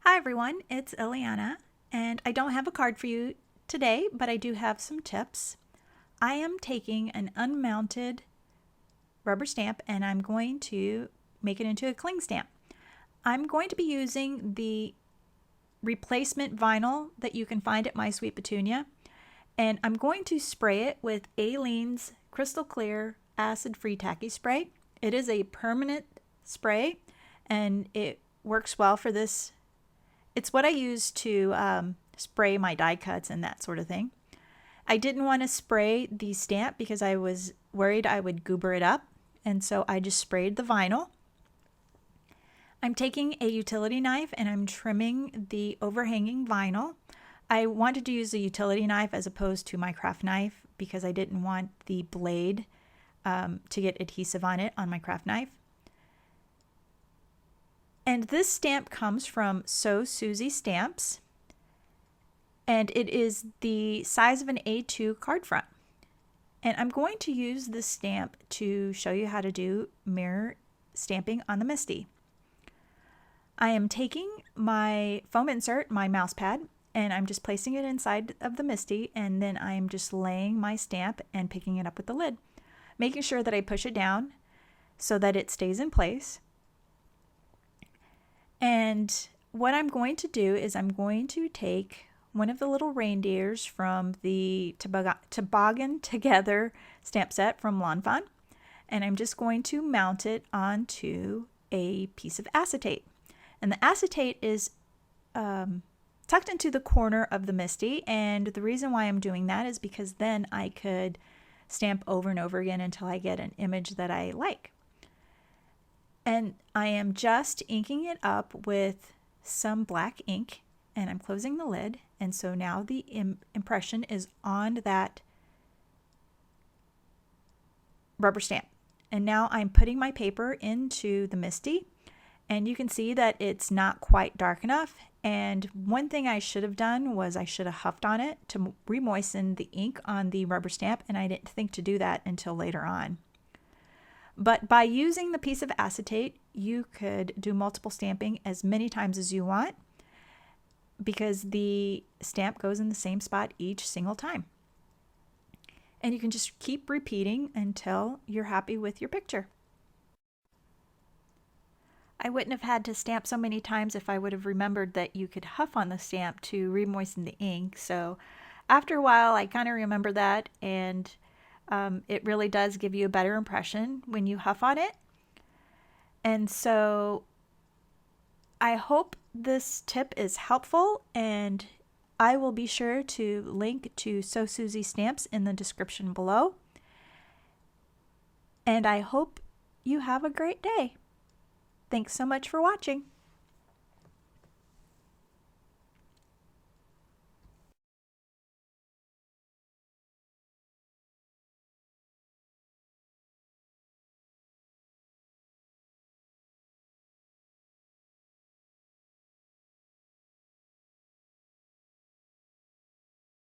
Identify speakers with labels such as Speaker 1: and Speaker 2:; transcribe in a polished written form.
Speaker 1: Hi everyone, it's Ileana, and I don't have a card for you today, but I do have some tips. I am taking an unmounted rubber stamp and I'm going to make it into a cling stamp. I'm going to be using the replacement vinyl that you can find at My Sweet Petunia, and I'm going to spray it with Aleene's Crystal Clear Acid-Free Tacky Spray. It is a permanent spray and it works well for this. It's what I use to spray my die cuts and that sort of thing. I didn't want to spray the stamp because I was worried I would goober it up, and so I just sprayed the vinyl. I'm taking a utility knife and I'm trimming the overhanging vinyl. I wanted to use a utility knife as opposed to my craft knife because I didn't want the blade to get adhesive on it on my craft knife. And this stamp comes from So Susie Stamps, and it is the size of an A2 card front. And I'm going to use this stamp to show you how to do mirror stamping on the misti. I am taking my foam insert, my mouse pad, and I'm just placing it inside of the misti, and then I'm just laying my stamp and picking it up with the lid, making sure that I push it down so that it stays in place. And what I'm going to do is I'm going to take one of the little reindeers from the Toboggan Together stamp set from Lawn Fawn, and I'm just going to mount it onto a piece of acetate. And the acetate is tucked into the corner of the misti, and the reason why I'm doing that is because then I could stamp over and over again until I get an image that I like. And I am just inking it up with some black ink, and I'm closing the lid, and so now the impression is on that rubber stamp. And now I'm putting my paper into the misti, and you can see that it's not quite dark enough. And one thing I should have done was I should have huffed on it to remoisten the ink on the rubber stamp, and I didn't think to do that until later on. But by using the piece of acetate, you could do multiple stamping as many times as you want because the stamp goes in the same spot each single time. And you can just keep repeating until you're happy with your picture. I wouldn't have had to stamp so many times if I would have remembered that you could huff on the stamp to remoisten the ink. So after a while, I kind of remember that, and it really does give you a better impression when you huff on it. And so I hope this tip is helpful, and I will be sure to link to So Susie Stamps in the description below. And I hope you have a great day. Thanks so much for watching.